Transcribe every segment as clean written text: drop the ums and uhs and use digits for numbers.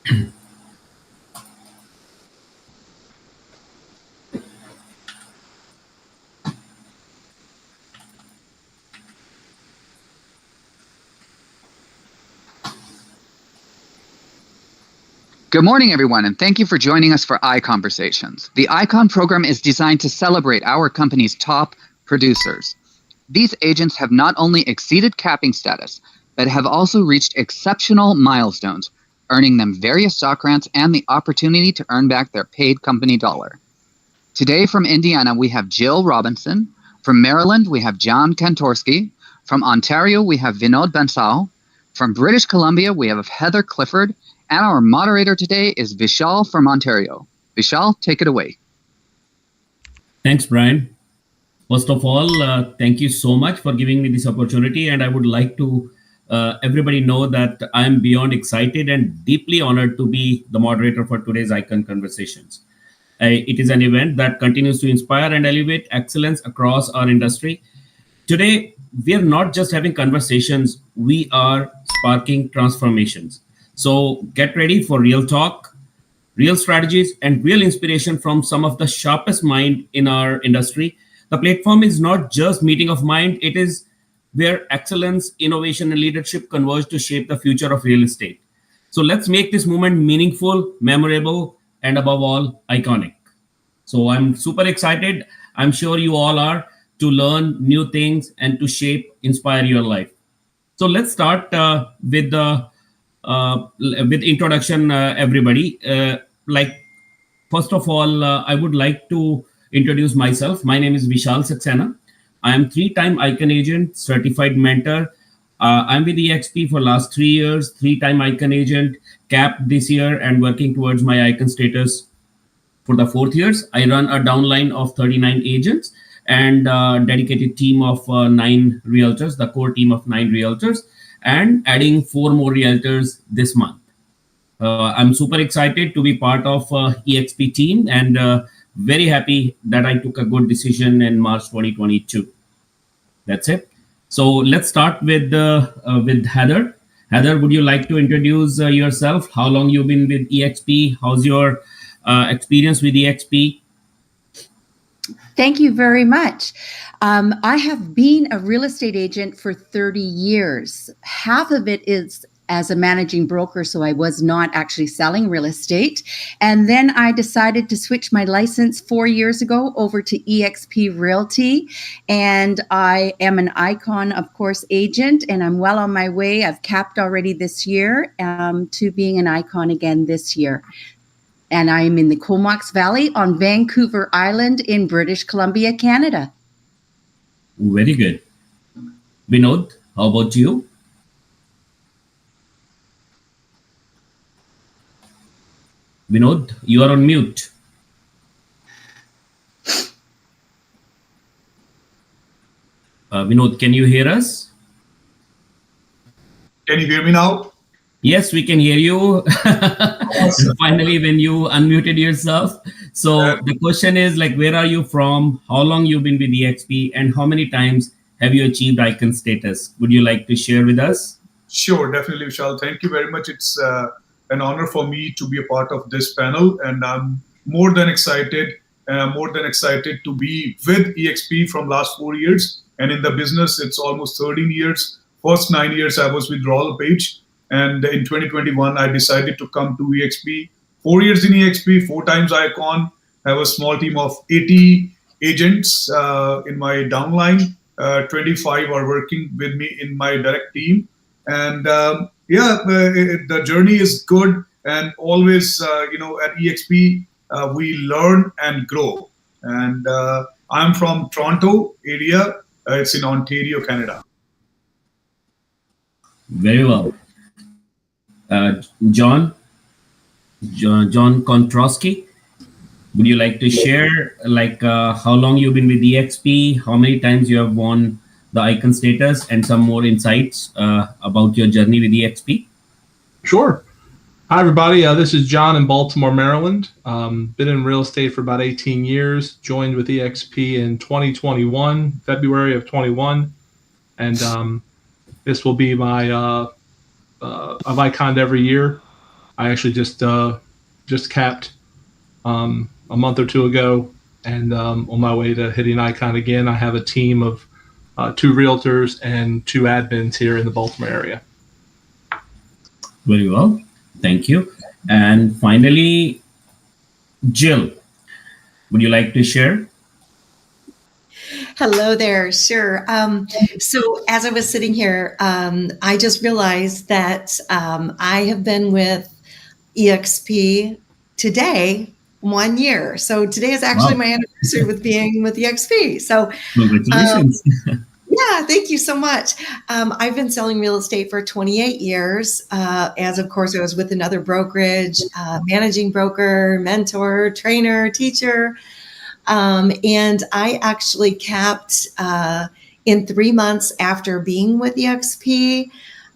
Good morning, everyone, and thank you for joining us for ICONversations. The ICON program is designed to celebrate our company's top producers. These agents have not only exceeded capping status, but have also reached exceptional milestones, earning them various stock grants and the opportunity to earn back their paid company dollar. Today from Indiana, we have Jill Robinson. From Maryland, we have John Kantorski. From Ontario, we have Vinod Bansal. From British Columbia, we have Heather Clifford. And our moderator today is Vishal from Ontario. Vishal, take it away. Thanks, Brian. First of all, thank you so much for giving me this opportunity. And I would like to everybody know that I'm beyond excited and deeply honored to be the moderator for today's ICON Conversations. It is an event that continues to inspire and elevate excellence across our industry. Today, we are not just having conversations, we are sparking transformations. So get ready for real talk, real strategies, and real inspiration from some of the sharpest mind in our industry. The platform is not just meeting of mind, it is where excellence, innovation, and leadership converge to shape the future of real estate. So let's make this moment meaningful, memorable, and above all, iconic. So I'm super excited. I'm sure you all are, to learn new things and to shape, inspire your life. So let's start with introduction, everybody. First of all, I would like to introduce myself. My name is Vishal Saxena. I am 3-time ICON agent, certified mentor. I'm with EXP for last 3 years, 3-time ICON agent, capped this year and working towards my ICON status for the 4th years. I run a downline of 39 agents and a dedicated team of 9 realtors, the core team of 9 realtors, and adding 4 more realtors this month. I'm super excited to be part of EXP team and very happy that I took a good decision in March 2022. That's it. So let's start with Heather. Heather, would you like to introduce yourself? How long you've been with EXP? How's your experience with EXP? Thank you very much. I have been a real estate agent for 30 years. Half of it is as a managing broker, so I was not actually selling real estate. And then I decided to switch my license 4 years ago over to EXP Realty. And I am an ICON, of course, agent, and I'm well on my way. I've capped already this year to being an ICON again this year. And I'm in the Comox Valley on Vancouver Island in British Columbia, Canada. Very good. Vinod, how about you? Vinod, you are on mute. Vinod, can you hear us? Can you hear me now? Yes, we can hear you. Awesome. Finally, when you unmuted yourself. So the question is, like, where are you from? How long you've been with EXP, and how many times have you achieved ICON status? Would you like to share with us? Sure, definitely, Vishal. Thank you very much. It's an honor for me to be a part of this panel, and I'm more than excited. And I'm more than excited to be with EXP from last 4 years, and in the business, it's almost 13 years. First 9 years, I was with Royal LePage. And in 2021, I decided to come to EXP. 4 years in EXP, 4 times ICON. I have a small team of 80 agents in my downline. 25 are working with me in my direct team. And the journey is good. And always, at EXP, we learn and grow. And I'm from Toronto area. It's in Ontario, Canada. Very well. John Kontrosky, would you like to share how long you've been with EXP, how many times you have won the ICON status, and some more insights about your journey with EXP? Sure. Hi, everybody. This is John in Baltimore, Maryland. Been in real estate for about 18 years, joined with EXP in 2021, February of 21. And this will be my I've ICON'd every year. I actually just capped a month or two ago, and on my way to hitting ICON again. I have a team of 2 realtors and 2 admins here in the Baltimore area. Very well. Thank you. And finally, Jill, would you like to share? Hello there. Sure. So as I was sitting here, I just realized that I have been with EXP today 1 year. So today is actually my anniversary with being with EXP. So congratulations. yeah, thank you so much. I've been selling real estate for 28 years. As of course, I was with another brokerage, managing broker, mentor, trainer, teacher. And I actually capped in 3 months after being with EXP.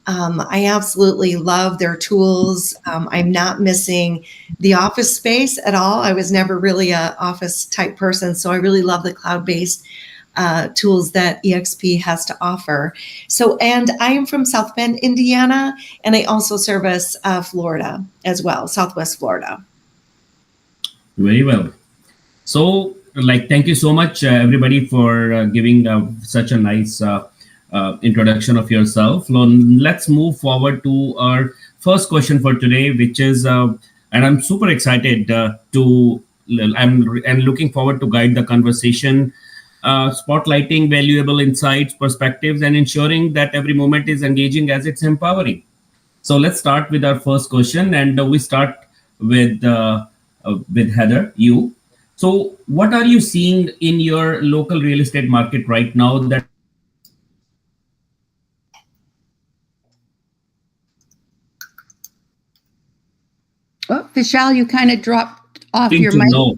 I absolutely love their tools. I'm not missing the office space at all. I was never really an office type person, so I really love the cloud-based tools that EXP has to offer. So, and I am from South Bend, Indiana, and I also service Florida as well, Southwest Florida. Very well. So, thank you so much, everybody, for giving such a nice introduction of yourself. Let's move forward to our first question for today, which is, and I'm super excited I'm looking forward to guide the conversation, spotlighting valuable insights, perspectives, and ensuring that every moment is engaging as it's empowering. So let's start with our first question, and we start with Heather, you. So what are you seeing in your local real estate market right now that Vishal, you kind of dropped off your mic. know?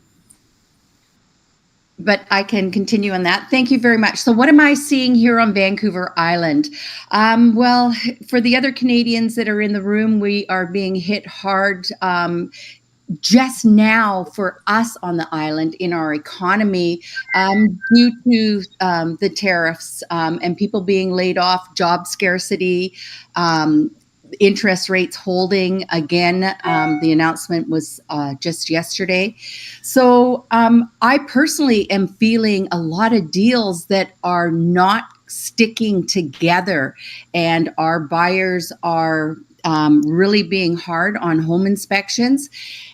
But I can continue on that. Thank you very much. So what am I seeing here on Vancouver Island? Well, for the other Canadians that are in the room, we are being hit hard just now for us on the island in our economy due to the tariffs and people being laid off, job scarcity, interest rates holding again. The announcement was just yesterday. So I personally am feeling a lot of deals that are not sticking together, and our buyers are really being hard on home inspections.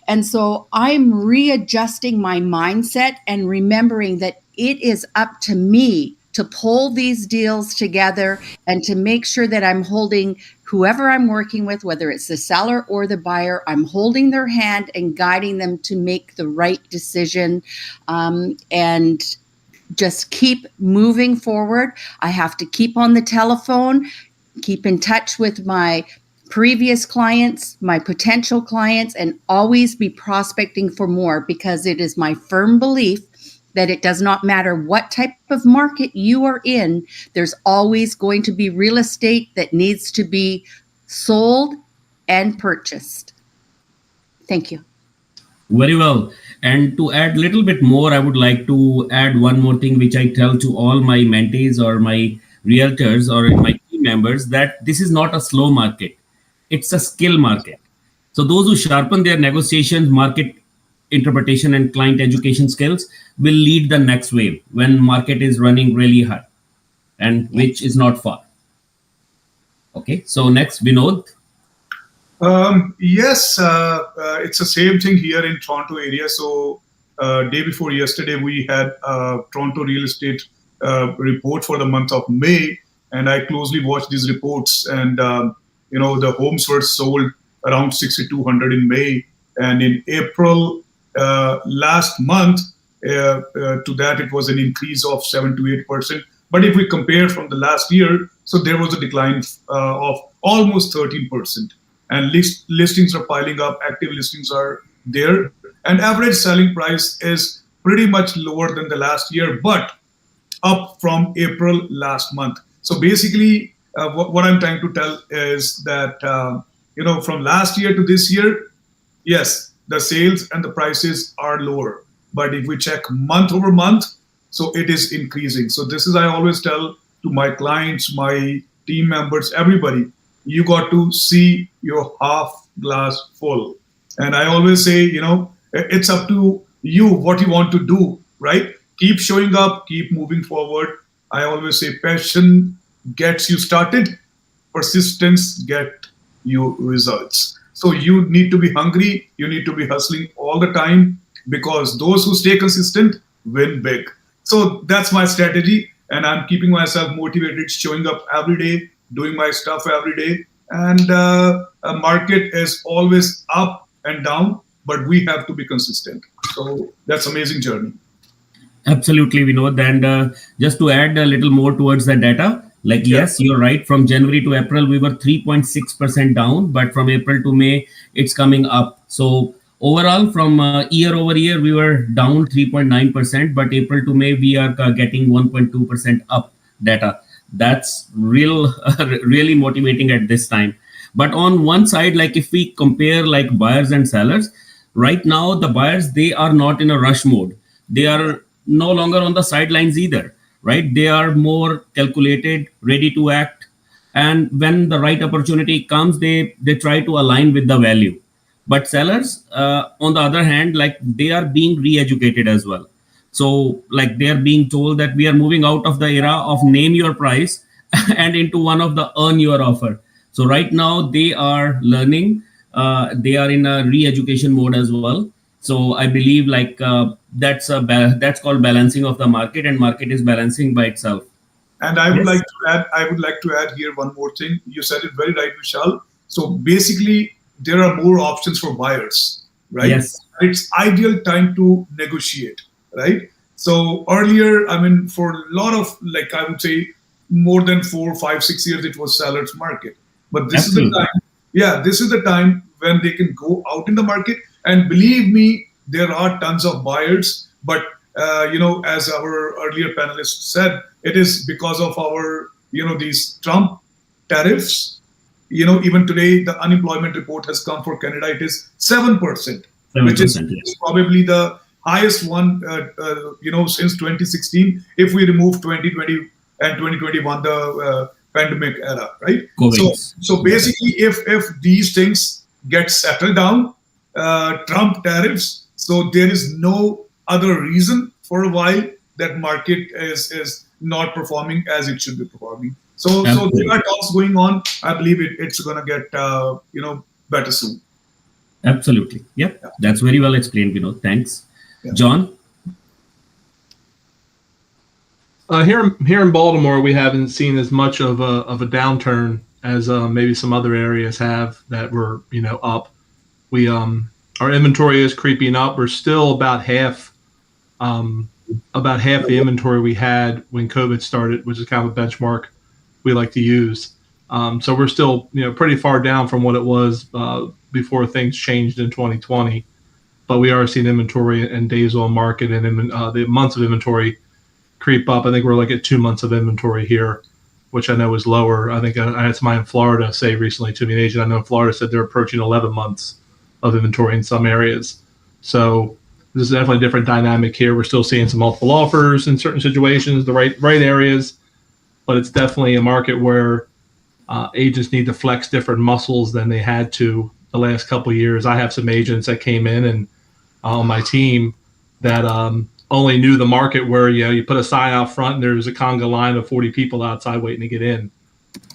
And so I'm readjusting my mindset and remembering that it is up to me to pull these deals together and to make sure that I'm holding whoever I'm working with, whether it's the seller or the buyer, I'm holding their hand and guiding them to make the right decision, and just keep moving forward. I have to keep on the telephone, keep in touch with my previous clients, my potential clients, and always be prospecting for more, because it is my firm belief that it does not matter what type of market you are in, there's always going to be real estate that needs to be sold and purchased. Thank you. Very well. And to add a little bit more, I would like to add one more thing, which I tell to all my mentees or my realtors or my team members, that this is not a slow market. It's a skill market. So those who sharpen their negotiations, market interpretation, and client education skills will lead the next wave when market is running really high, and which is not far. Okay, so next, Vinod. Yes, it's the same thing here in Toronto area. So day before yesterday, we had Toronto real estate report for the month of May, and I closely watched these reports. And the homes were sold around 6,200 in May, and in April last month, to that it was an increase of 7 to 8%. But if we compare from the last year, so there was a decline of almost 13%. And listings are piling up, active listings are there, and average selling price is pretty much lower than the last year, but up from April last month. So basically, what I'm trying to tell is that from last year to this year, yes, the sales and the prices are lower. But if we check month over month, so it is increasing. So this is, I always tell to my clients, my team members, everybody, you got to see your half glass full. And I always say, it's up to you what you want to do, right? Keep showing up, keep moving forward. I always say passion gets you started, persistence get you results. So you need to be hungry, you need to be hustling all the time, because those who stay consistent win big. So that's my strategy, and I'm keeping myself motivated, showing up every day, doing my stuff every day. And a market is always up and down, but we have to be consistent. So that's amazing journey. Absolutely, Vinod. And just to add a little more towards the data, like, yes, you're right. From January to April, we were 3.6% down, but from April to May, it's coming up. So overall, from year over year, we were down 3.9%, but April to May, we are getting 1.2% up data. That's really motivating at this time. But on one side, like if we compare like buyers and sellers, right now, the buyers, they are not in a rush mode. They are no longer on the sidelines either, right? They are more calculated, ready to act. And when the right opportunity comes, they try to align with the value. But sellers, on the other hand, like they are being re-educated as well. So like they are being told that we are moving out of the era of name your price and into one of the earn your offer. So right now they are learning, they are in a re-education mode as well. So I believe like that's called balancing of the market, and market is balancing by itself. And I would like to add here one more thing. You said it very right, Vishal. So basically, there are more options for buyers, right? Yes. It's ideal time to negotiate, right? So earlier, I mean, for a lot of, like I would say, more than 4, 5, 6 years, it was sellers market. But this is the time. This is the time when they can go out in the market. And believe me, there are tons of buyers. But as our earlier panelist said, it is because of our these Trump tariffs. Even today, the unemployment report has come for Canada. It is 7%, which is probably the highest one, since 2016. If we remove 2020 and 2021, the pandemic era, right? So basically, if these things get settled down, Trump tariffs, so there is no other reason for a while that market is not performing as it should be performing. So there are talks going on. I believe it's going to get better soon. Absolutely. Yep. Yeah. That's very well explained, Vinod. Thanks. Yeah. John? Here in Baltimore, we haven't seen as much of a downturn as maybe some other areas have that were up. We our inventory is creeping up. We're still about half the inventory we had when COVID started, which is kind of a benchmark we like to use. So we're still pretty far down from what it was before things changed in 2020. But we are seeing inventory and days on market and the months of inventory creep up. I think we're like at 2 months of inventory here, which I know is lower. I think I had somebody in Florida say recently to me, an agent I know in Florida said they're approaching 11 months of inventory in some areas. So this is definitely a different dynamic here. We're still seeing some multiple offers in certain situations, the right areas, but it's definitely a market where agents need to flex different muscles than they had to the last couple of years. I have some agents that came in and on my team that only knew the market where you put a sign out front and there's a conga line of 40 people outside waiting to get in.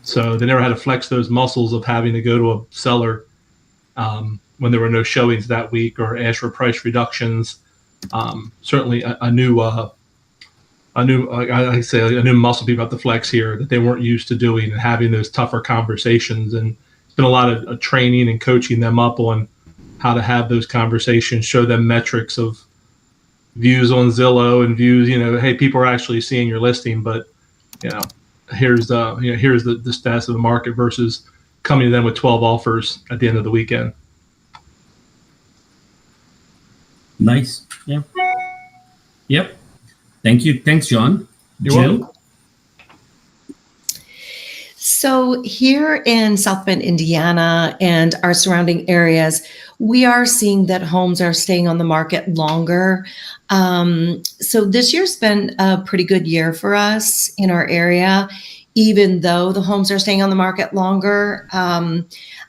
So they never had to flex those muscles of having to go to a seller when there were no showings that week or ask for price reductions. Certainly a new muscle people have to flex here that they weren't used to doing and having those tougher conversations. And it's been a lot of training and coaching them up on how to have those conversations, show them metrics of views on Zillow and views, hey, people are actually seeing your listing, but here's the status of the market versus coming to them with 12 offers at the end of the weekend. Nice. Yeah. Yep. Thank you. Thanks, John. Jill? So here in South Bend, Indiana, and our surrounding areas, we are seeing that homes are staying on the market longer. So this year's been a pretty good year for us in our area. even though the homes are staying on the market longer.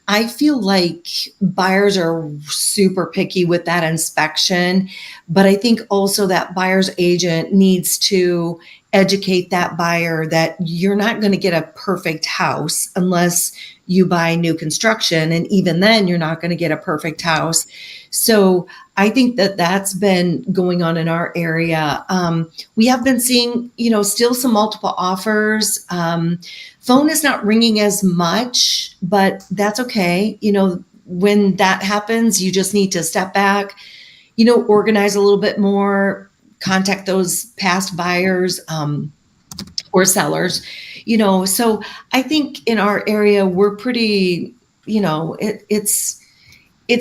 I feel like buyers are super picky with that inspection, but I think also that buyer's agent needs to educate that buyer that you're not going to get a perfect house unless you buy new construction. And even then, you're not going to get a perfect house. So I think that that's been going on in our area. We have been seeing, still some multiple offers. Phone is not ringing as much, but that's okay. When that happens, you just need to step back, organize a little bit more, contact those past buyers or sellers, So I think in our area, we're pretty, it's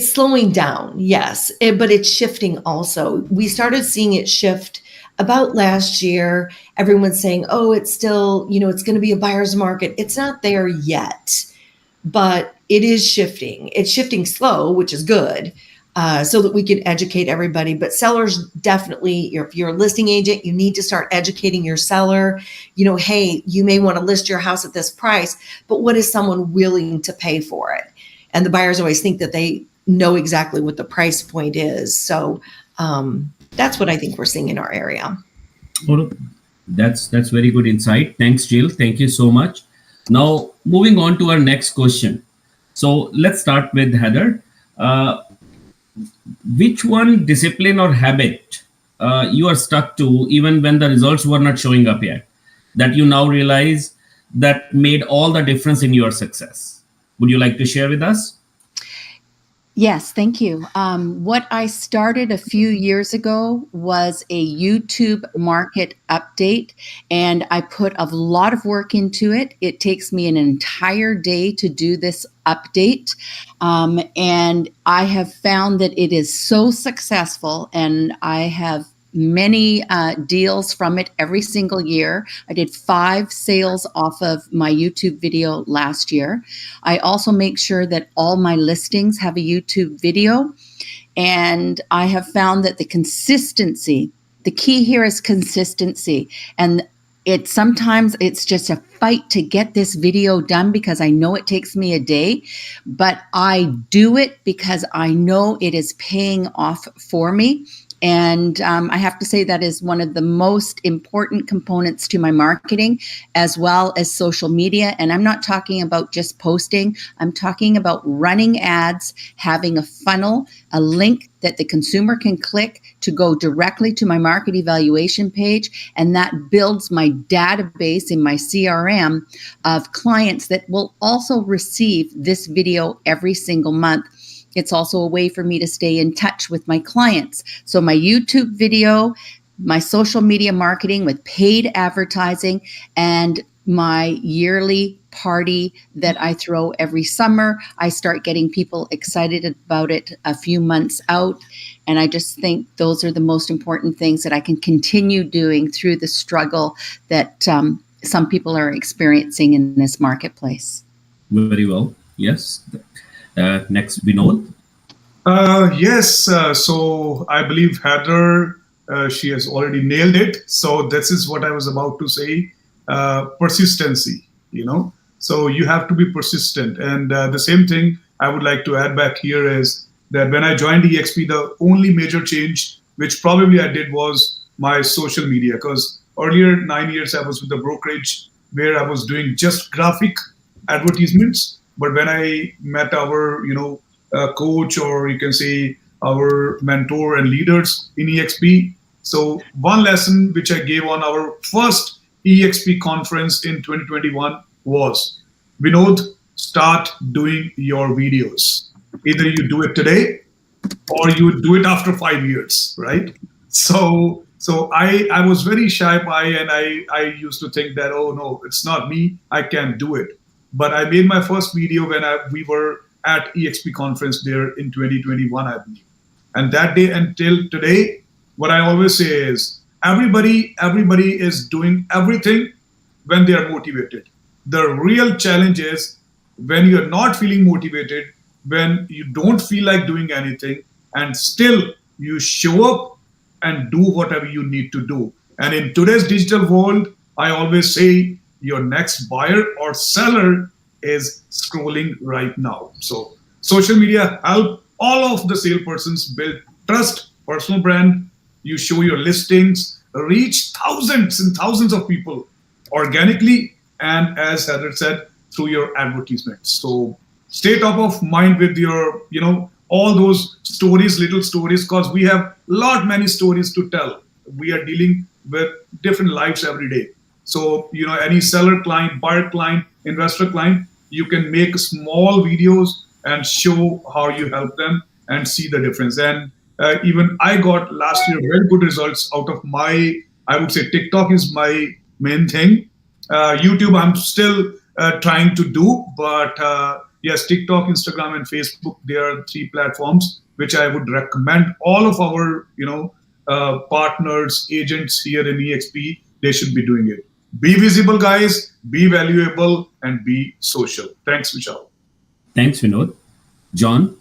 slowing down, yes, but it's shifting also. We started seeing it shift about last year. Everyone's saying, oh, it's still, it's going to be a buyer's market. It's not there yet, but it is shifting. It's shifting slow, which is good, so that we can educate everybody. But sellers definitely, if you're a listing agent, you need to start educating your seller. Hey, you may want to list your house at this price, but what is someone willing to pay for it? And the buyers always think that they know exactly what the price point is. So that's what I think we're seeing in our area. Well, that's very good insight. Thanks, Jill. Thank you so much. Now, moving on to our next question. So let's start with Heather. Which one discipline or habit you are stuck to even when the results were not showing up yet, that you now realize that made all the difference in your success? Would you like to share with us? Yes, thank you. What I started a few years ago was a YouTube market update, and I put a lot of work into it. It takes me an entire day to do this update, and I have found that it is so successful, and I have many deals from it every single year. I did 5 sales off of my YouTube video last year. I also make sure that all my listings have a YouTube video. And I have found that the key here is consistency. And sometimes it's just a fight to get this video done because I know it takes me a day, but I do it because I know it is paying off for me. And I have to say that is one of the most important components to my marketing, as well as social media. And I'm not talking about just posting. I'm talking about running ads, having a funnel, a link that the consumer can click to go directly to my market evaluation page. And that builds my database in my CRM of clients that will also receive this video every single month. It's also a way for me to stay in touch with my clients. So my YouTube video, my social media marketing with paid advertising, and my yearly party that I throw every summer. I start getting people excited about it a few months out. And I just think those are the most important things that I can continue doing through the struggle that some people are experiencing in this marketplace. Very well. Yes. Next, Vinod. Yes. So I believe Heather, she has already nailed it. So this is what I was about to say. Persistency, So you have to be persistent. And the same thing I would like to add back here is that when I joined EXP, the only major change, which probably I did, was my social media. Because earlier 9 years I was with the brokerage where I was doing just graphic advertisements. But when I met our, coach, or you can say our mentor and leaders in EXP, so one lesson which I gave on our first EXP conference in 2021 was, Vinod, start doing your videos. Either you do it today or you do it after 5 years, right? So I was very shy by, and I used to think that, oh no, it's not me, I can't do it. But I made my first video when we were at EXP conference there in 2021, I believe. And that day until today, what I always say is, everybody is doing everything when they are motivated. The real challenge is when you're not feeling motivated, when you don't feel like doing anything, and still you show up and do whatever you need to do. And in today's digital world, I always say, your next buyer or seller is scrolling right now. So social media help all of the salespersons build trust, personal brand. You show your listings, reach thousands and thousands of people organically, and as Heather said, through your advertisements. So stay top of mind with your, all those stories, little stories, because we have many stories to tell. We are dealing with different lives every day. So, any seller client, buyer client, investor client, you can make small videos and show how you help them and see the difference. And even I got last year very good results out of I would say TikTok is my main thing. YouTube, I'm still trying to do, but yes, TikTok, Instagram, and Facebook, they are 3 platforms which I would recommend all of our, partners, agents here in EXP, they should be doing it. Be visible, guys, be valuable, and be social. Thanks, Michelle. Thanks, Vinod. John?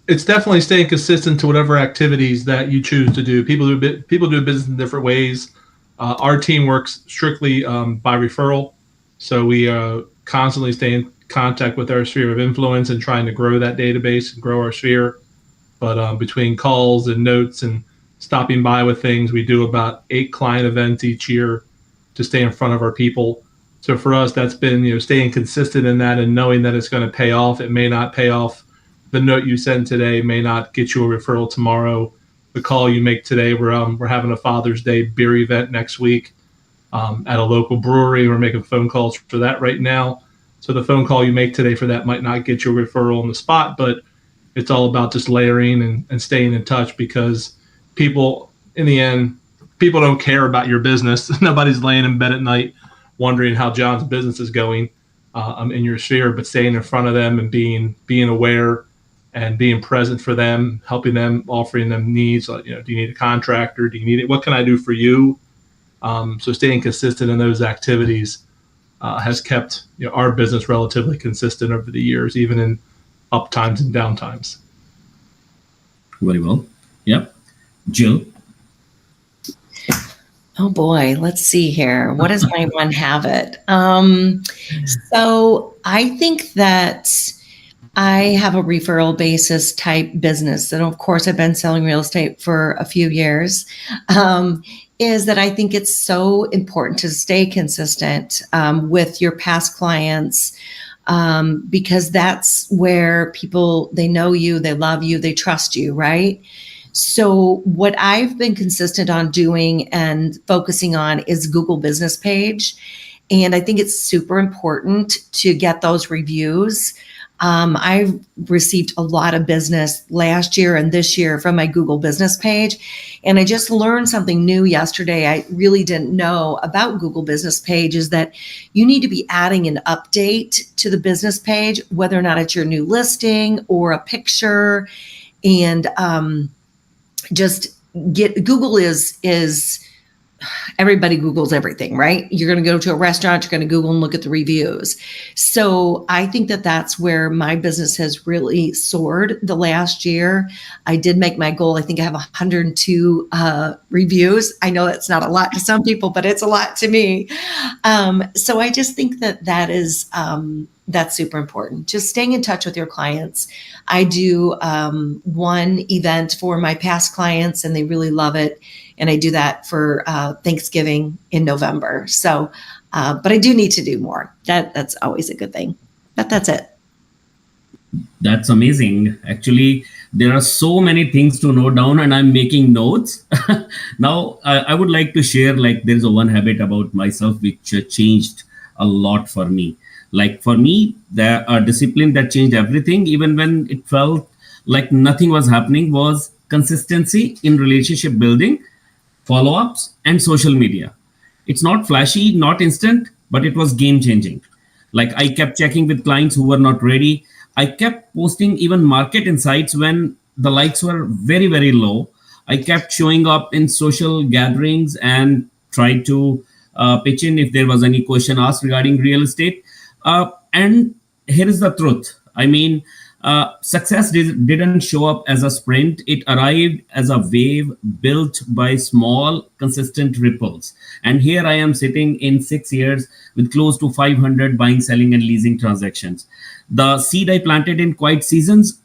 It's definitely staying consistent to whatever activities that you choose to do. People do business in different ways. Our team works strictly by referral. So we constantly stay in contact with our sphere of influence and trying to grow that database and grow our sphere. But between calls and notes and stopping by with things, we do about 8 client events each year to stay in front of our people. So for us, that's been, staying consistent in that and knowing that it's going to pay off. It may not pay off. The note you send today may not get you a referral tomorrow. The call you make today, we're having a Father's Day beer event next week at a local brewery. We're making phone calls for that right now. So the phone call you make today for that might not get you a referral on the spot, but it's all about just layering and staying in touch, because people, in the end, people don't care about your business. Nobody's laying in bed at night wondering how John's business is going in your sphere, but staying in front of them and being aware and being present for them, helping them, offering them needs. Like, do you need a contractor? Do you need it? What can I do for you? So staying consistent in those activities has kept our business relatively consistent over the years, even in up times and down times. Very well. Yep. Jill? Oh boy, let's see here. What is my one habit? So I think that I have a referral basis type business. And of course, I've been selling real estate for a few years. Is that I think it's so important to stay consistent with your past clients, because that's where people, they know you, they love you, they trust you, right? So what I've been consistent on doing and focusing on is Google Business Page. And I think it's super important to get those reviews. I've received a lot of business last year and this year from my Google Business Page. And I just learned something new yesterday I really didn't know about Google Business Page, is that you need to be adding an update to the business page, whether or not it's your new listing or a picture. And just Google is everybody Googles everything, right? You're going to go to a restaurant, you're going to Google and look at the reviews. So I think that that's where my business has really soared the last year. I did make my goal. I think I have 102 reviews. I know that's not a lot to some people, but it's a lot to me. So I just think that is that's super important. Just staying in touch with your clients. I do one event for my past clients and they really love it. And I do that for Thanksgiving in November. So, but I do need to do more. That's always a good thing. But that's it. That's amazing. Actually, there are so many things to note down and I'm making notes. Now, I would like to share, there's one habit about myself which changed a lot for me. Like for me, the discipline that changed everything, even when it felt like nothing was happening, was consistency in relationship building, follow-ups, and social media. It's not flashy, not instant, but it was game-changing. Like I kept checking with clients who were not ready. I kept posting even market insights when the likes were very, very low. I kept showing up in social gatherings and tried to pitch in if there was any question asked regarding real estate. And here is the truth. I mean, Success didn't show up as a sprint. It arrived as a wave built by small, consistent ripples. And here I am sitting in 6 years with close to 500 buying, selling, and leasing transactions. The seed I planted in quiet seasons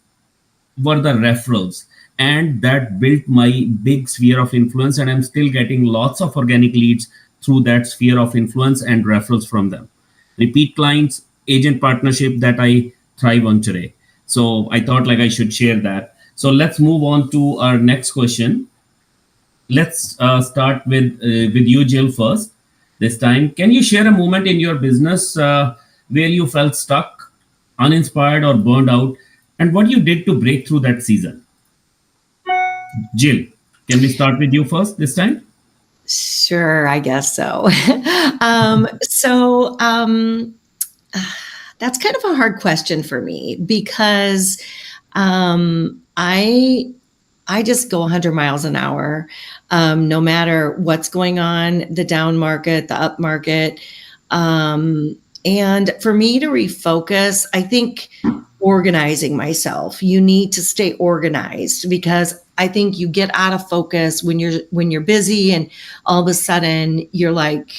were the referrals. And that built my big sphere of influence. And I'm still getting lots of organic leads through that sphere of influence and referrals from them. Repeat clients, agent partnership that I thrive on today. So I thought like I should share that. So let's move on to our next question. Let's start with you, Jill, first. This time, can you share a moment in your business where you felt stuck, uninspired, or burned out, and what you did to break through that season? Jill, can we start with you first this time? Sure, I guess so. That's kind of a hard question for me because I just go 100 miles an hour, no matter what's going on, the down market, the up market. And for me to refocus, I think organizing myself, you need to stay organized because I think you get out of focus when you're busy and all of a sudden you're like,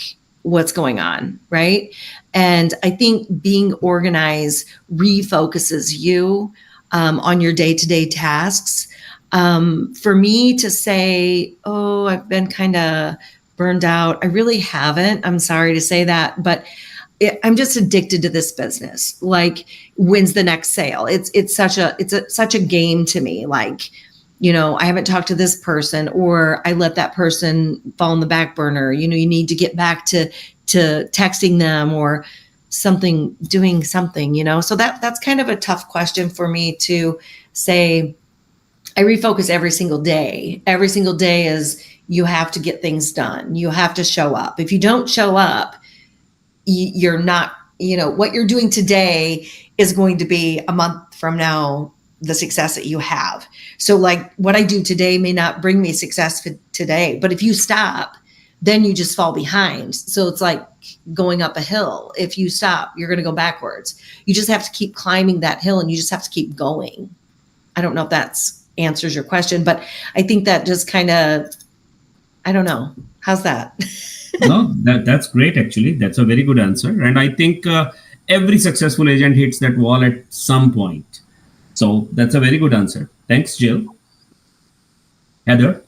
what's going on, right? And I think being organized refocuses you on your day-to-day tasks. For me to say, oh, I've been kind of burned out, I really haven't. I'm sorry to say that, but I'm just addicted to this business. Like, when's the next sale? It's such a game to me. Like, you know, I haven't talked to this person, or I let that person fall on the back burner. You know, you need to get back to texting them or something, doing something, you know? So that's kind of a tough question for me to say. I refocus every single day. Every single day is you have to get things done. You have to show up. If you don't show up, you're not, you know, what you're doing today is going to be a month from now the success that you have. So like what I do today may not bring me success for today, but if you stop, then you just fall behind. So it's like going up a hill. If you stop, you're going to go backwards. You just have to keep climbing that hill and you just have to keep going. I don't know if that answers your question, but I think that just kind of, I don't know. How's that? No, that's great, actually. That's a very good answer. And I think every successful agent hits that wall at some point. So that's a very good answer. Thanks, Jill. Heather,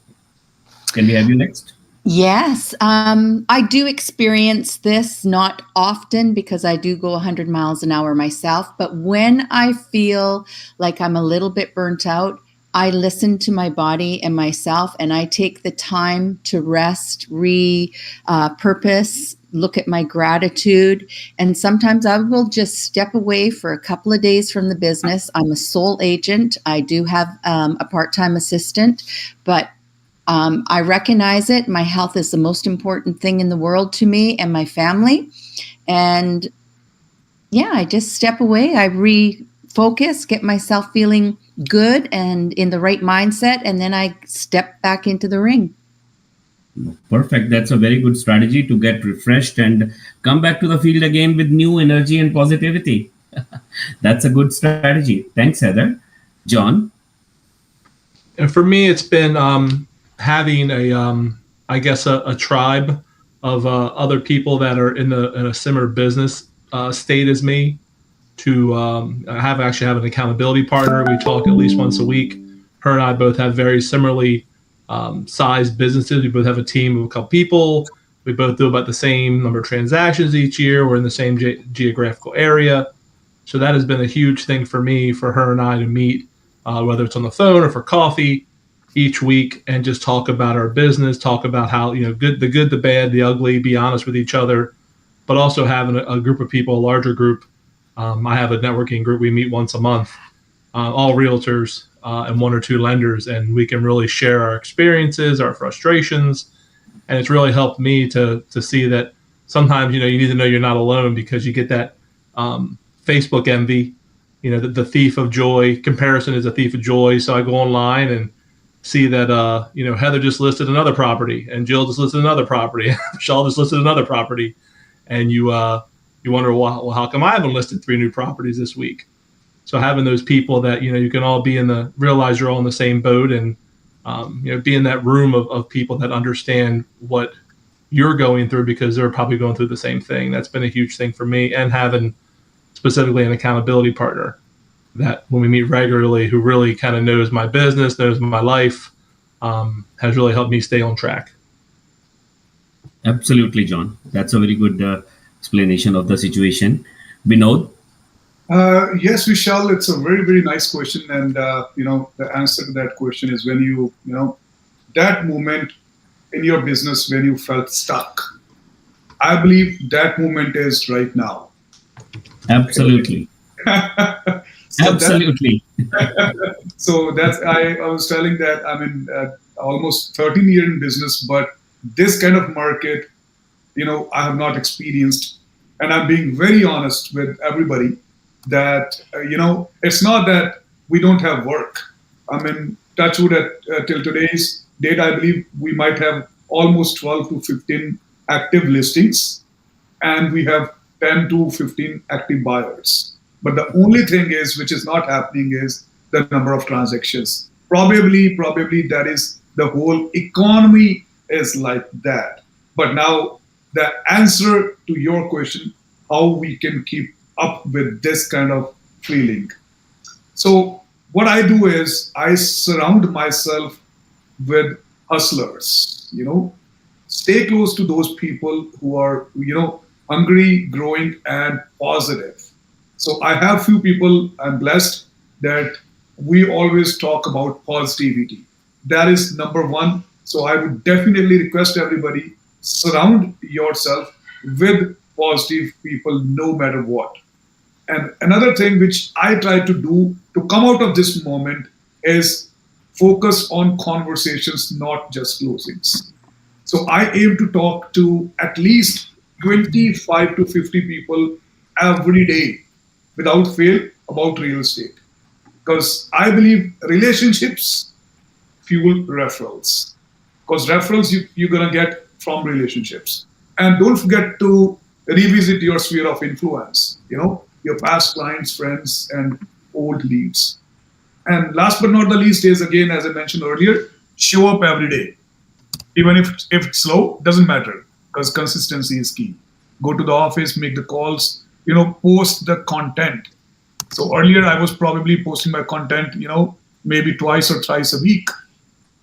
can we have you next? Yes, I do experience this, not often because I do go 100 miles an hour myself. But when I feel like I'm a little bit burnt out, I listen to my body and myself, and I take the time to rest, purpose, look at my gratitude. And sometimes I will just step away for a couple of days from the business. I'm a sole agent. I do have a part-time assistant, but I recognize it. My health is the most important thing in the world to me and my family. And yeah, I just step away. I refocus, get myself feeling good and in the right mindset, and then I step back into the ring. Perfect. That's a very good strategy to get refreshed and come back to the field again with new energy and positivity. That's a good strategy. Thanks, Heather. John? And for me, it's been having a tribe of other people that are in a similar business state as me. To have an accountability partner. We talk at least once a week. Her and I both have very similarly sized businesses. We both have a team of a couple people. We both do about the same number of transactions each year. We're in the same geographical area. So that has been a huge thing for me, for her and I to meet, whether it's on the phone or for coffee each week, and just talk about our business, talk about how, you know, the good, the bad, the ugly, be honest with each other, but also having a group of people, a larger group. I have a networking group. We meet once a month, all realtors and one or two lenders, and we can really share our experiences, our frustrations. And it's really helped me to see that sometimes, you know, you need to know you're not alone, because you get that Facebook envy, you know, the thief of joy. Comparison is a thief of joy. So I go online and see that, you know, Heather just listed another property, and Jill just listed another property. Michelle just listed another property. And you wonder, well, how come I haven't listed 3 new properties this week? So having those people that, you can all realize you're all in the same boat, and, be in that room of people that understand what you're going through, because they're probably going through the same thing. That's been a huge thing for me, and having specifically an accountability partner that when we meet regularly, who really kind of knows my business, knows my life, has really helped me stay on track. Absolutely, John. That's a very good explanation of the situation. Vinod? Yes, Vishal, it's a very, very nice question. And, the answer to that question is when that moment in your business when you felt stuck. I believe that moment is right now. Absolutely. Absolutely. So that's, I was telling that I'm in almost 13 years in business, but this kind of market, I have not experienced. And I'm being very honest with everybody that, it's not that we don't have work. I mean, touch wood till today's date, I believe we might have almost 12 to 15 active listings, and we have 10 to 15 active buyers. But the only thing which is not happening is the number of transactions. Probably that is the whole economy is like that. But now the answer to your question, how we can keep up with this kind of feeling. So what I do is I surround myself with hustlers, stay close to those people who are, hungry, growing, and positive. So I have few people, I'm blessed that we always talk about positivity. That is number one. So I would definitely request everybody, surround yourself with positive people no matter what. And another thing which I try to do to come out of this moment is focus on conversations, not just closings. So I aim to talk to at least 25 to 50 people every day without fail about real estate. Because I believe relationships fuel referrals. Because referrals you're going to get from relationships. And don't forget to revisit your sphere of influence, your past clients, friends, and old leads. And last but not the least is, again, as I mentioned earlier, show up every day. Even if it's slow, doesn't matter, because consistency is key. Go to the office, make the calls, post the content. So earlier I was probably posting my content, maybe twice or thrice a week.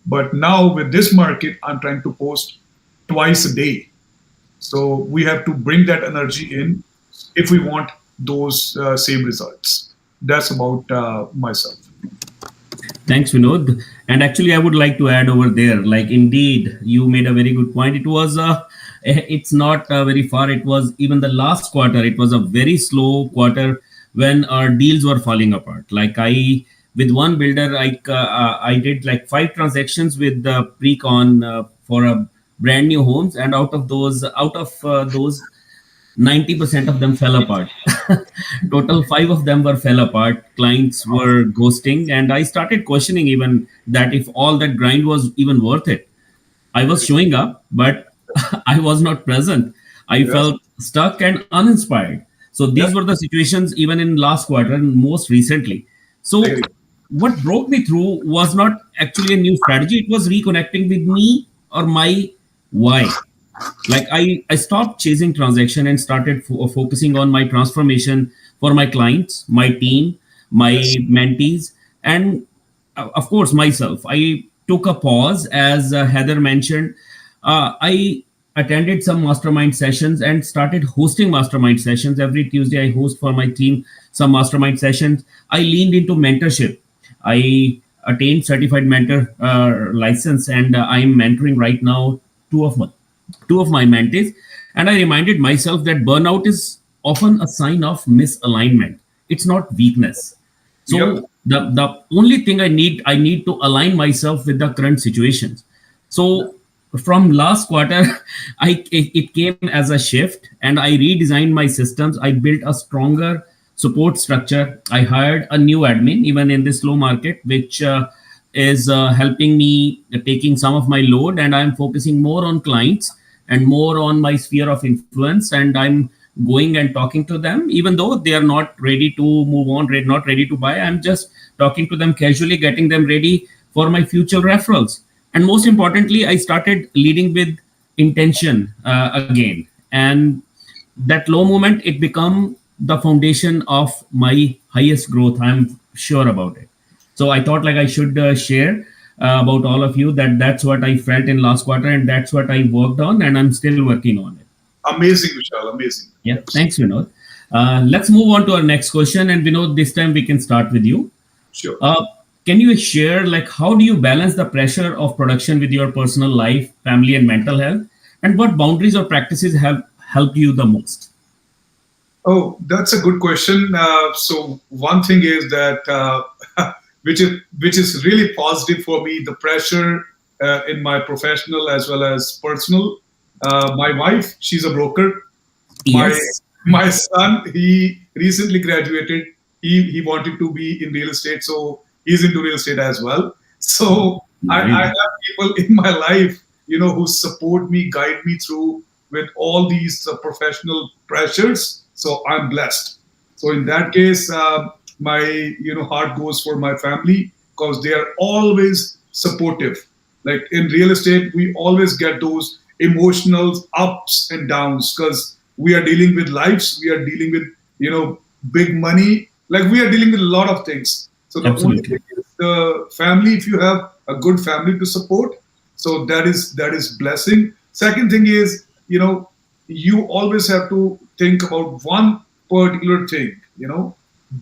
But now with this market, I'm trying to post twice a day. So we have to bring that energy in if we want those same results. That's about myself. Thanks, Vinod. And actually, I would like to add over there, like, indeed, you made a very good point. It was, it's not very far. It was even the last quarter. It was a very slow quarter when our deals were falling apart. Like with one builder, I did like 5 transactions with the pre-con for a brand new homes. And out of those 90% of them fell apart. Total 5 of them fell apart. Clients were ghosting, and I started questioning even that if all that grind was even worth it. I was showing up, but I was not present. I felt stuck and uninspired. So these were the situations even in last quarter and most recently. So what broke me through was not actually a new strategy. It was reconnecting with me or my why. Like I stopped chasing transaction and started focusing on my transformation for my clients, my team, my mentees, and of course myself. I took a pause, as Heather mentioned. I attended some mastermind sessions and started hosting mastermind sessions. Every Tuesday I host for my team some mastermind sessions. I leaned into mentorship. I attained certified mentor license, and I'm mentoring right now two of my mentees. And I reminded myself that burnout is often a sign of misalignment. It's not weakness. So the only thing I need to align myself with the current situations. So from last quarter, it came as a shift, and I redesigned my systems. I built a stronger support structure. I hired a new admin, even in this slow market, which is helping me taking some of my load, and I'm focusing more on clients and more on my sphere of influence, and I'm going and talking to them, even though they are not ready to move on, not ready to buy. I'm just talking to them casually, getting them ready for my future referrals. And most importantly, I started leading with intention again. And that low moment, it become the foundation of my highest growth. I'm sure about it. So I thought like I should share about all of you that that's what I felt in last quarter, and that's what I worked on, and I'm still working on it. Amazing, Vishal. Amazing. Yeah, thanks, Vinod. Let's move on to our next question, and Vinod, this time we can start with you. Sure. Can you share like how do you balance the pressure of production with your personal life, family, and mental health, and what boundaries or practices have helped you the most? Oh, that's a good question. So one thing is that which is really positive for me, the pressure in my professional as well as personal. My wife, she's a broker. Yes. My son, he recently graduated. He wanted to be in real estate, so he's into real estate as well. So I have people in my life, who support me, guide me through with all these professional pressures. So I'm blessed. So in that case, my heart goes for my family because they are always supportive. Like in real estate, we always get those emotional ups and downs because we are dealing with lives, we are dealing with big money, like we are dealing with a lot of things. So the only thing is the family. If you have a good family to support, so that is blessing. Second thing is you always have to think about one particular thing.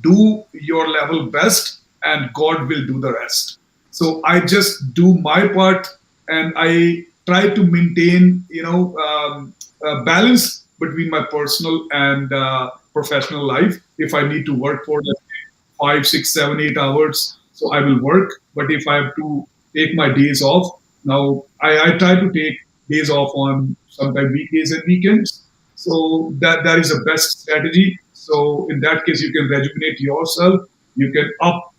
Do your level best, and God will do the rest. So I just do my part, and I try to maintain balance between my personal and professional life. If I need to work for let's say 5, 6, 7, 8 hours, so I will work. But if I have to take my days off, now I try to take days off on sometimes weekdays and weekends. So that is the best strategy. So in that case, you can rejuvenate yourself. You can up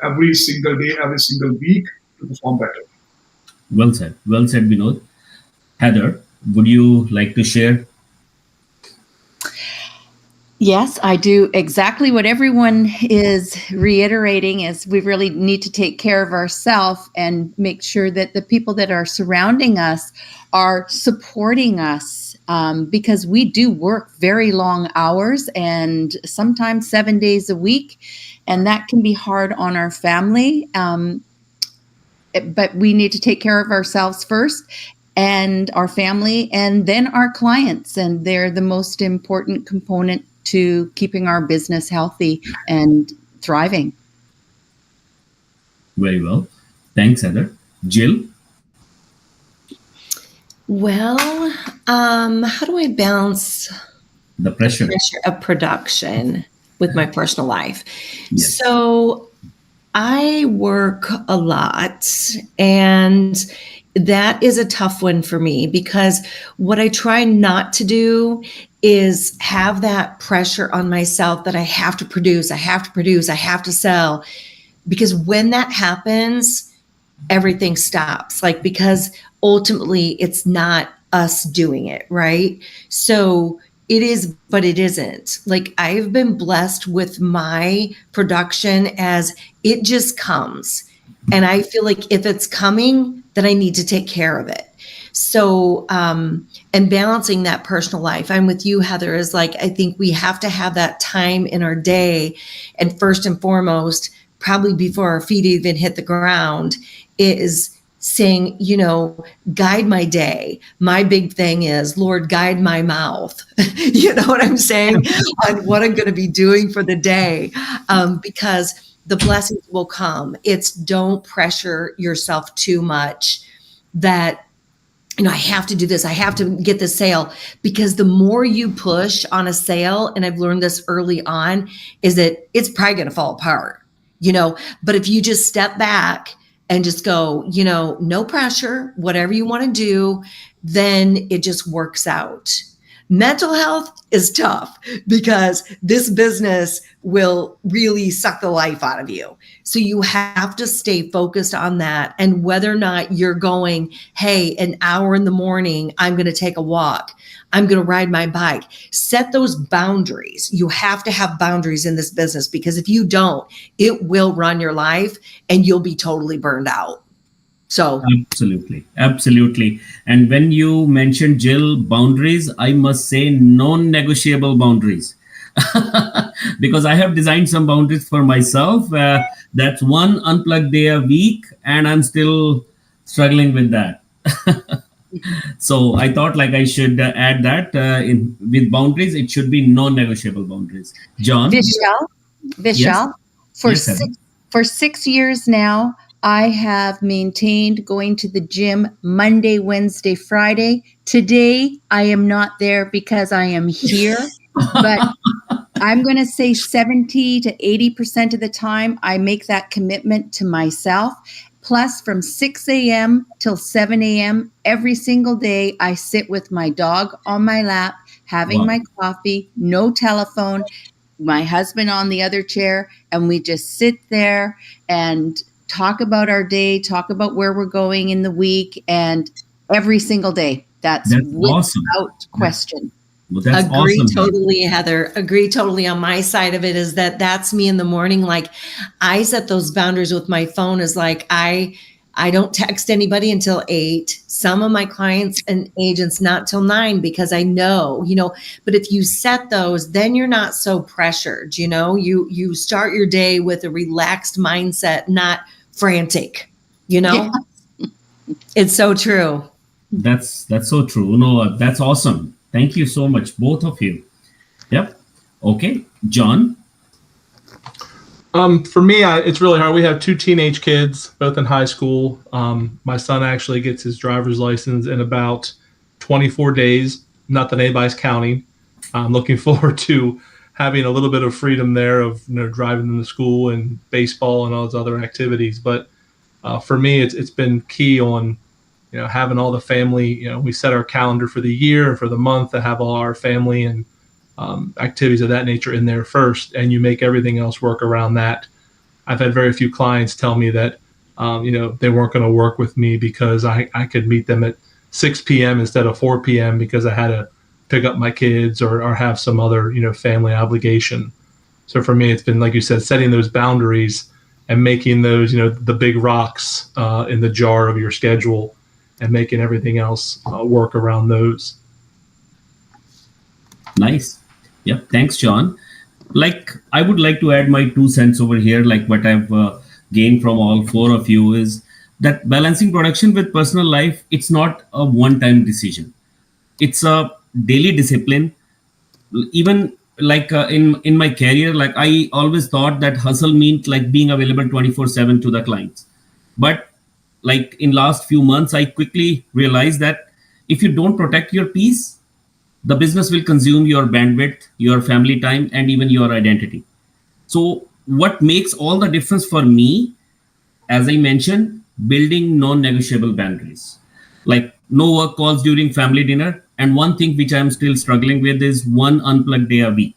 every single day, every single week to perform better. Well said, Vinod. Heather, would you like to share? Yes, I do exactly what everyone is reiterating is we really need to take care of ourselves and make sure that the people that are surrounding us are supporting us because we do work very long hours and sometimes 7 days a week, and that can be hard on our family. But we need to take care of ourselves first and our family and then our clients, and they're the most important component to keeping our business healthy and thriving. Very well. Thanks, Heather. Jill? Well, how do I balance the pressure of production with my personal life? Yes. So I work a lot, and that is a tough one for me because what I try not to do is have that pressure on myself that I have to produce, I have to sell. Because when that happens, everything stops. Like, because ultimately it's not us doing it, right? So it is, but it isn't. Like, I've been blessed with my production as it just comes. And I feel like if it's coming, then I need to take care of it. So, and balancing that personal life, I'm with you, Heather, is like, I think we have to have that time in our day. And first and foremost, probably before our feet even hit the ground, is saying, guide my day. My big thing is, Lord, guide my mouth. You know what I'm saying? On what I'm going to be doing for the day. Because the blessings will come. It's don't pressure yourself too much that, I have to do this. I have to get the sale, because the more you push on a sale, and I've learned this early on, is that it's probably going to fall apart, but if you just step back and just go, no pressure, whatever you want to do, then it just works out. Mental health is tough because this business will really suck the life out of you. So you have to stay focused on that. And whether or not you're going, hey, an hour in the morning, I'm going to take a walk, I'm going to ride my bike, set those boundaries. You have to have boundaries in this business, because if you don't, it will run your life and you'll be totally burned out. So absolutely. And when you mentioned, Jill, boundaries, I must say non-negotiable boundaries. Because I have designed some boundaries for myself. That's one unplugged day a week, and I'm still struggling with that. So I thought like I should add that in with boundaries, it should be non-negotiable boundaries. John? Vishal, Yes, for 6 years now, I have maintained going to the gym Monday, Wednesday, Friday. Today, I am not there because I am here, but I'm going to say 70 to 80% of the time, I make that commitment to myself. Plus, from 6 a.m. till 7 a.m. every single day, I sit with my dog on my lap, having my coffee, no telephone, my husband on the other chair, and we just sit there and talk about our day, talk about where we're going in the week, and every single day. That's awesome. Without question. Well, that's agree awesome. totally, Heather. Agree totally. On my side of it is that's me in the morning. Like, I set those boundaries with my phone. Is like I don't text anybody until 8. Some of my clients and agents not till 9, because I know, but if you set those, then you're not so pressured. You start your day with a relaxed mindset, not frantic. Yeah. It's so true. That's so true. No, that's awesome. Thank you so much, both of you. Yep. Okay, John. For me, it's really hard. We have 2 teenage kids, both in high school. My son actually gets his driver's license in about 24 days. Not that anybody's counting. I'm looking forward to having a little bit of freedom there of driving them to school and baseball and all those other activities. But for me, it's been key on having all the family. We set our calendar for the year and for the month to have all our family and activities of that nature in there first, and you make everything else work around that. I've had very few clients tell me that they weren't going to work with me because I could meet them at 6 p.m. instead of 4 p.m. because I had to pick up my kids or have some other family obligation. So for me, it's been, like you said, setting those boundaries and making those the big rocks in the jar of your schedule, and making everything else work around those. Nice. Yep. Thanks, John. Like, I would like to add my 2 cents over here. Like, what I've gained from all 4 of you is that balancing production with personal life, it's not a one-time decision. It's a daily discipline. Even like in my career, like I always thought that hustle meant like being available 24/7 to the clients. But like in last few months, I quickly realized that if you don't protect your peace, the business will consume your bandwidth, your family time, and even your identity. So what makes all the difference for me, as I mentioned, building non-negotiable boundaries, like no work calls during family dinner. And one thing which I'm still struggling with is one unplugged day a week.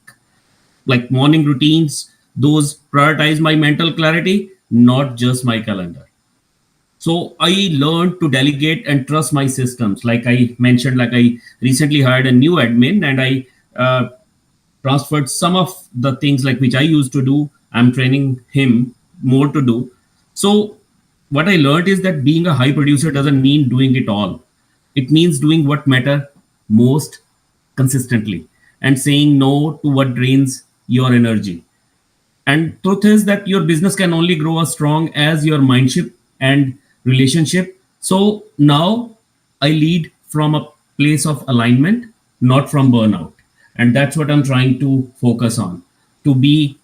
Like morning routines, those prioritize my mental clarity, not just my calendar. So I learned to delegate and trust my systems. Like I mentioned, like I recently hired a new admin, and I transferred some of the things like which I used to do. I'm training him more to do. So what I learned is that being a high producer doesn't mean doing it all. It means doing what matter most consistently and saying no to what drains your energy. And truth is that your business can only grow as strong as your mindship and relationship. So now I lead from a place of alignment, not from burnout. And that's what I'm trying to focus on, to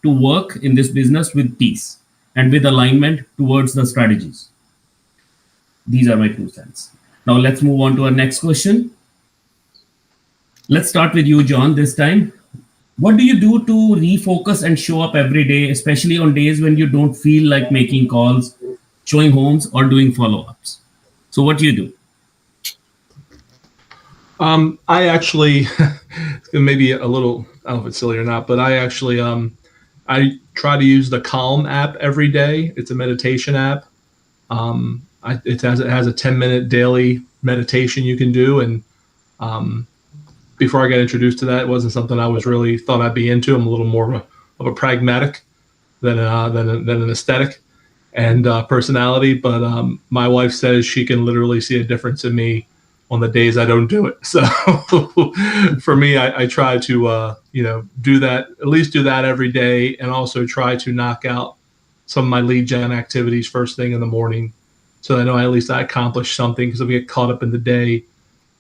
work in this business with peace and with alignment towards the strategies. These are my 2 cents. Now let's move on to our next question. Let's start with you, John, this time. What do you do to refocus and show up every day, especially on days when you don't feel like making calls, showing homes, or doing follow-ups? So what do you do? I actually, maybe a little, I don't know if it's silly or not, but I actually, I try to use the Calm app every day. It's a meditation app. It has a 10-minute daily meditation you can do. And before I got introduced to that, it wasn't something I was really thought I'd be into. I'm a little more of a pragmatic than an aesthetic and personality. But my wife says she can literally see a difference in me on the days I don't do it. So for me, I try to do that, at least do that every day, and also try to knock out some of my lead gen activities first thing in the morning, so I know at least I accomplished something. Because if we get caught up in the day,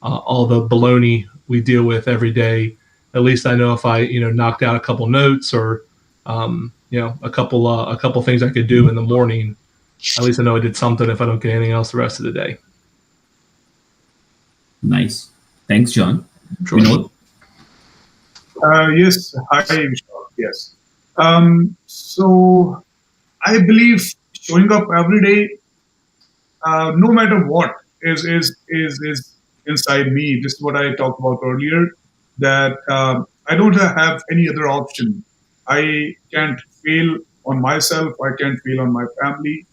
all the baloney we deal with every day, at least I know if I knocked out a couple notes or a couple things I could do in the morning, at least I know I did something if I don't get anything else the rest of the day. Nice. Thanks, John. Sure. Vinod? Yes. Hi, Vishal. Yes. So I believe showing up every day, no matter what is inside me. This is what I talked about earlier, that I don't have any other option. I can't fail on myself. I can't fail on my family,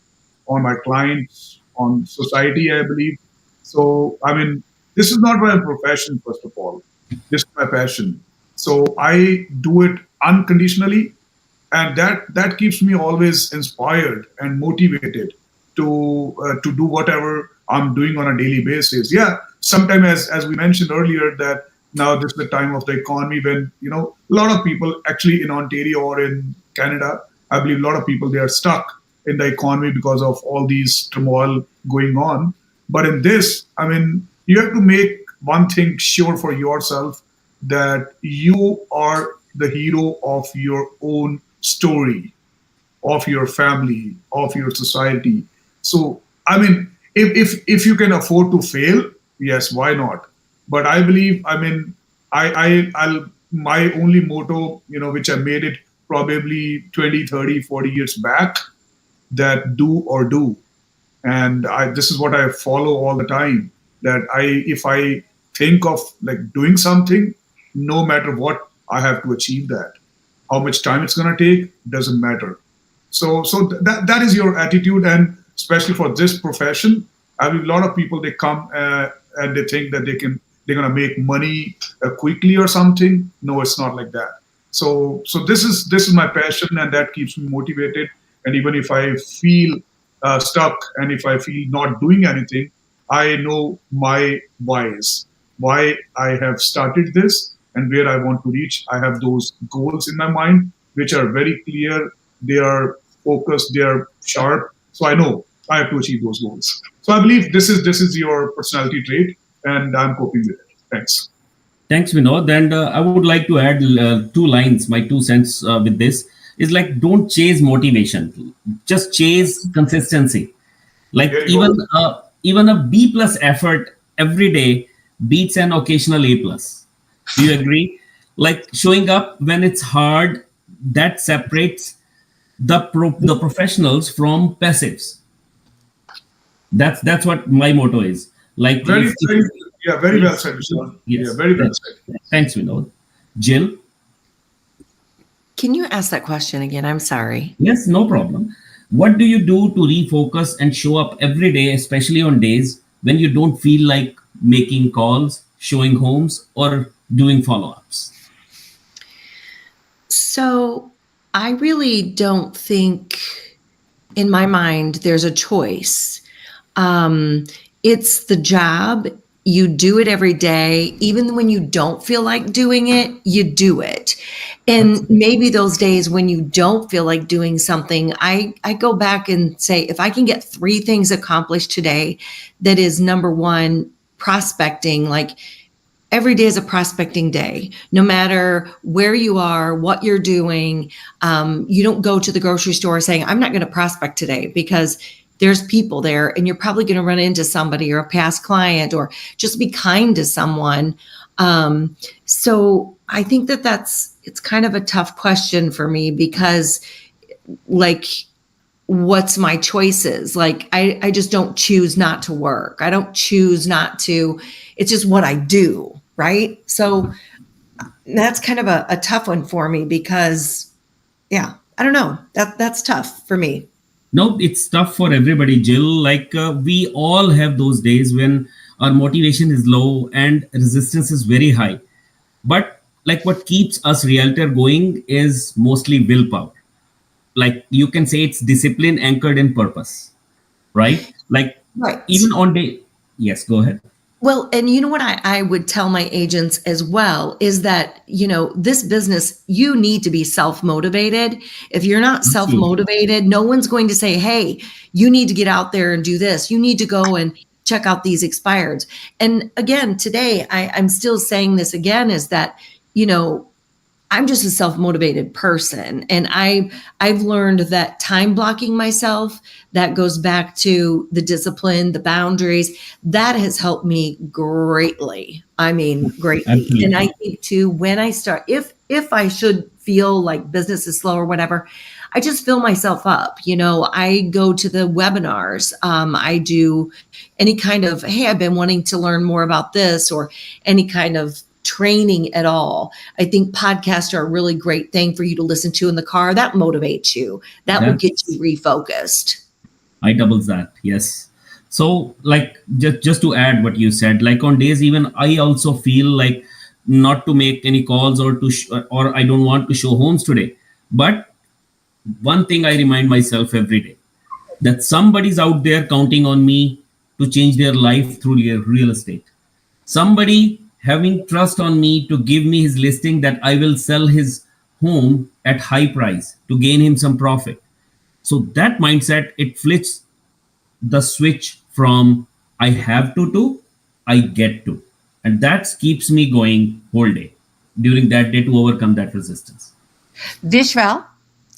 on my clients, on society, I believe. So, I mean, this is not my profession, first of all. This is my passion. So I do it unconditionally, and that keeps me always inspired and motivated to do whatever I'm doing on a daily basis. Yeah, sometimes as we mentioned earlier, that now this is the time of the economy when a lot of people actually in Ontario or in Canada, I believe a lot of people, they are stuck in the economy because of all these turmoil going on. But in this, I mean, you have to make one thing sure for yourself, that you are the hero of your own story, of your family, of your society. So, I mean, if you can afford to fail, yes, why not? But I believe, I mean, I'll my only motto, which I made it probably 20, 30, 40 years back, that do or do. And this is what I follow all the time, that if I think of like doing something, no matter what, I have to achieve that. How much time it's going to take doesn't matter. So that is your attitude, and especially for this profession, I mean, a lot of people, they come and they think that they're going to make money quickly or something. No, it's not like that. So this is my passion, and that keeps me motivated. And even if I feel stuck, and if I feel not doing anything, I know my whys, why I have started this and where I want to reach. I have those goals in my mind, which are very clear. They are focused, they are sharp. So I know I have to achieve those goals. So I believe this is your personality trait, and I'm coping with it. Thanks. Thanks, Vinod. And I would like to add two lines, my 2 cents with this is like, don't chase motivation, just chase consistency. Like even a B plus effort every day beats an occasional A plus. Do you agree? Like showing up when it's hard, that separates the professionals from passives. That's what my motto is. Like very well said, Vishal. Yes, Yeah, very well said. Thanks, Vinod. Jill? Can you ask that question again? I'm sorry. Yes, no problem. What do you do to refocus and show up every day, especially on days when you don't feel like making calls, showing homes, or doing follow-ups? So I really don't think, in my mind, there's a choice. It's the job. You do it every day. Even when you don't feel like doing it, you do it. And maybe those days when you don't feel like doing something, I go back and say, if I can get 3 things accomplished today, that is, number 1, prospecting. Like every day is a prospecting day, no matter where you are, what you're doing. You don't go to the grocery store saying, I'm not going to prospect today, because there's people there and you're probably going to run into somebody or a past client, or just be kind to someone. So I think it's kind of a tough question for me, because like what's my choices. Like I just don't choose not to work. I don't choose not to, it's just what I do. Right. So that's kind of a tough one for me because I don't know, that's tough for me. No, it's tough for everybody, Jill. Like we all have those days when our motivation is low and resistance is very high. But like what keeps us realtor going is mostly willpower. Like you can say it's discipline anchored in purpose, right? Like Right. even on day, yes, go ahead. Well, and you know what I would tell my agents as well is that, this business, you need to be self-motivated. If you're not self-motivated, no one's going to say, hey, you need to get out there and do this. You need to go and check out these expireds. And again, today, I'm still saying this again, is that, I'm just a self-motivated person. And I've learned that time blocking myself, that goes back to the discipline, the boundaries, that has helped me greatly. I mean, greatly. Absolutely. And I think too, when I start, if I should feel like business is slow or whatever, I just fill myself up. I go to the webinars. I do any kind of, hey, I've been wanting to learn more about this, or any kind of training at all. I think podcasts are a really great thing for you to listen to in the car. That motivates you. That will get you refocused. I doubles that. Yes. So like just to add what you said, like on days even I also feel like not to make any calls or or I don't want to show homes today. But one thing I remind myself every day, that somebody's out there counting on me to change their life through real estate. Somebody having trust on me to give me his listing that I will sell his home at high price to gain him some profit. So that mindset, it flips the switch from I have to I get to. And that keeps me going whole day during that day to overcome that resistance. Vishal?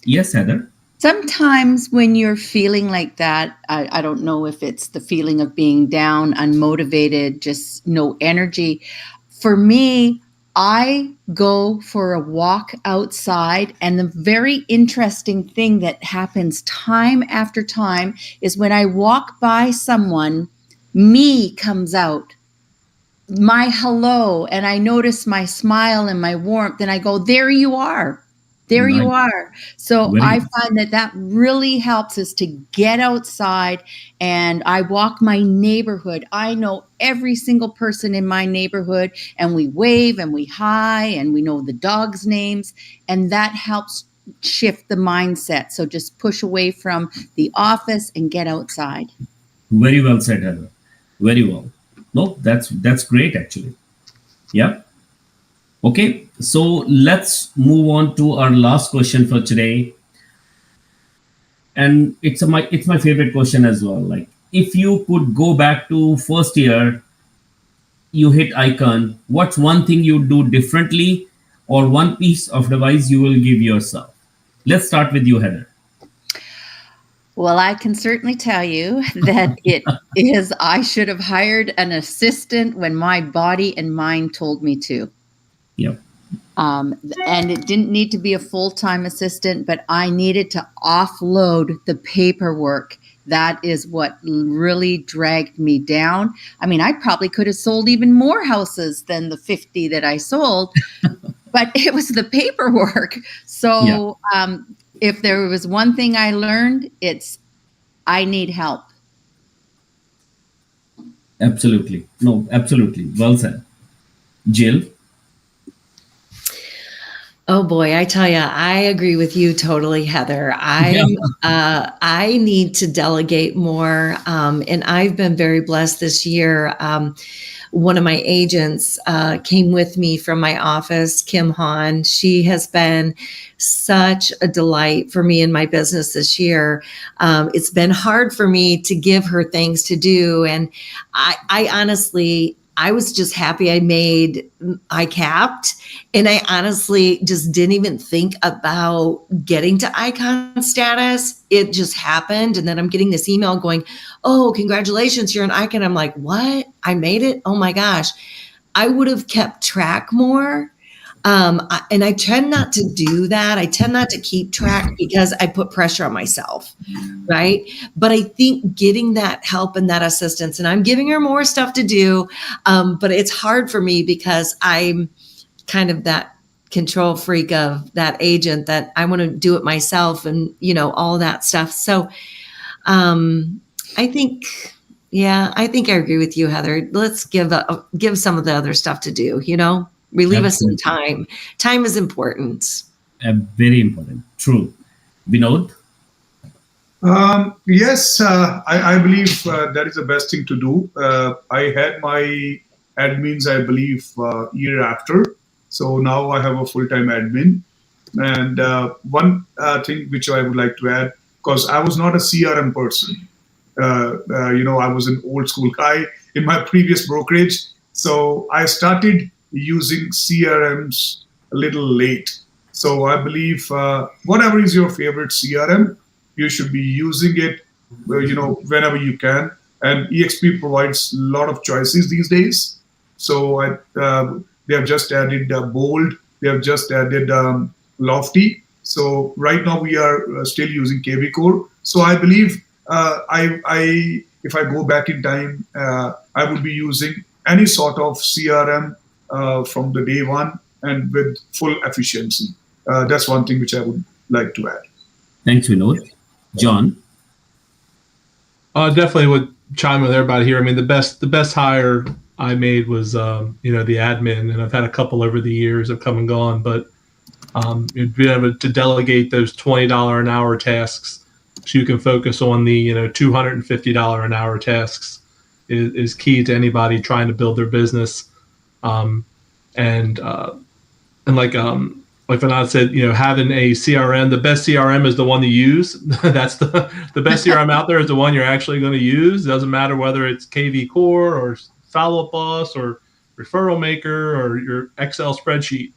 Yes, Heather. Sometimes when you're feeling like that, I don't know if it's the feeling of being down, unmotivated, just no energy. For me, I go for a walk outside, and the very interesting thing that happens time after time is when I walk by someone, me comes out, my hello, and I notice my smile and my warmth, and I go, there you are. There you are. So I find that really helps us to get outside, and I walk my neighborhood. I know every single person in my neighborhood, and we wave and we hi and we know the dogs' names, and that helps shift the mindset. So just push away from the office and get outside. Very well said, Heather. Very well. No, that's great actually. Yeah. Okay, so let's move on to our last question for today. And it's my favorite question as well. Like, if you could go back to first year, you hit Icon, what's one thing you'd do differently, or one piece of advice you will give yourself? Let's start with you, Heather. Well, I can certainly tell you that it is, I should have hired an assistant when my body and mind told me to. Yep. And it didn't need to be a full-time assistant, but I needed to offload the paperwork. That is what really dragged me down. I mean, I probably could have sold even more houses than the 50 that I sold, but it was the paperwork. So if there was one thing I learned, it's I need help. Absolutely. No, absolutely. Well said. Jill? Oh boy, I tell you, I agree with you totally, Heather. I need to delegate more, and I've been very blessed this year. One of my agents came with me from my office, Kim Hahn. She has been such a delight for me in my business this year. It's been hard for me to give her things to do, and I honestly, I was just happy I capped, and I honestly just didn't even think about getting to icon status. It just happened. And then I'm getting this email going, oh, congratulations, you're an icon. I'm like, what? I made it? Oh my gosh. I would have kept track more. And I tend not to do that. I tend not to keep track because I put pressure on myself, right? But I think getting that help and that assistance, and I'm giving her more stuff to do, but it's hard for me because I'm kind of that control freak of that agent that I want to do it myself and, all that stuff. So I think I agree with you, Heather. Let's give some of the other stuff to do, relieve us some time. Time is important. Very important. True. Vinod? Yes, I believe that is the best thing to do. I had my admins, I believe, year after. So now I have a full-time admin. And one thing which I would like to add, because I was not a CRM person. I was an old school guy in my previous brokerage. So I started using CRMs a little late. So I believe whatever is your favorite CRM, you should be using it, whenever you can. And EXP provides a lot of choices these days. So they have just added Bold. They have just added Lofty. So right now we are still using KV Core. So I believe if I go back in time, I would be using any sort of CRM from the day one and with full efficiency. That's one thing which I would like to add. Thanks, Vinod. John? Definitely would chime with everybody here. I mean, the best hire I made was, the admin, and I've had a couple over the years have come and gone, but being able to delegate those $20 an hour tasks so you can focus on the, $250 an hour tasks is key to anybody trying to build their business. Like Vinod said, having a CRM, the best CRM is the one to use. That's the best CRM out there is the one you're actually going to use. It doesn't matter whether it's KV Core or Follow Up Boss or Referral Maker or your Excel spreadsheet.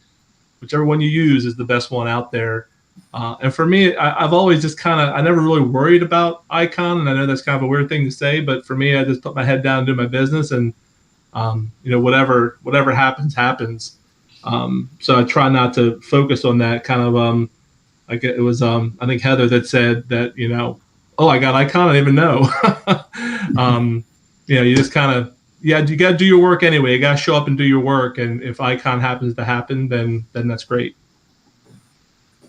Whichever one you use is the best one out there. And for me, I've always just I never really worried about Icon. And I know that's kind of a weird thing to say, but for me, I just put my head down and do my business and, whatever happens, happens. So I try not to focus on that kind of, like it was, I think Heather that said that, I got Icon, I didn't even know. You just you got to do your work anyway. You got to show up and do your work. And if Icon happens to happen, then that's great.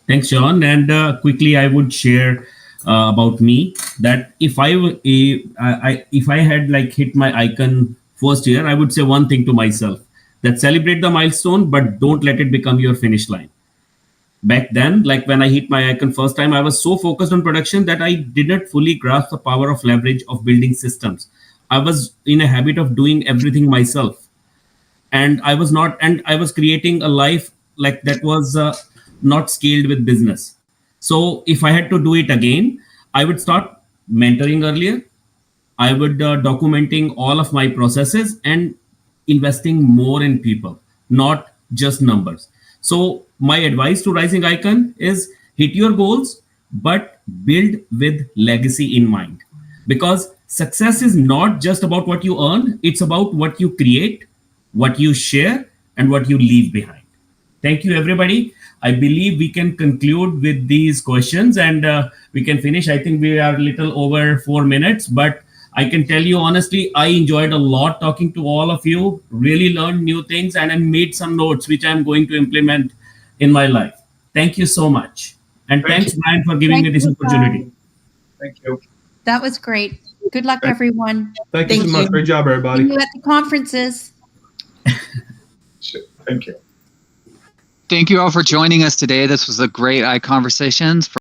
Thanks, John. And quickly, I would share about me that if I had hit my Icon first year, I would say one thing to myself, that celebrate the milestone, but don't let it become your finish line. Back then, when I hit my Icon first time, I was so focused on production that I did not fully grasp the power of leverage of building systems. I was in a habit of doing everything myself. And I was creating a life that was not scaled with business. So if I had to do it again, I would start mentoring earlier. I would documenting all of my processes and investing more in people, not just numbers. So my advice to Rising Icon is hit your goals, but build with legacy in mind. Because success is not just about what you earn, it's about what you create, what you share, and what you leave behind. Thank you, everybody. I believe we can conclude with these questions and we can finish. I think we are a little over 4 minutes, but I can tell you honestly, I enjoyed a lot talking to all of you, really learned new things, and I made some notes which I'm going to implement in my life. Thank you so much. And thanks, Brian, for giving me this opportunity. Thank you. That was great. Good luck, everyone. Thank you so much. Great job, everybody. See you at the conferences. Sure. Thank you. Thank you all for joining us today. This was a great ICONversations.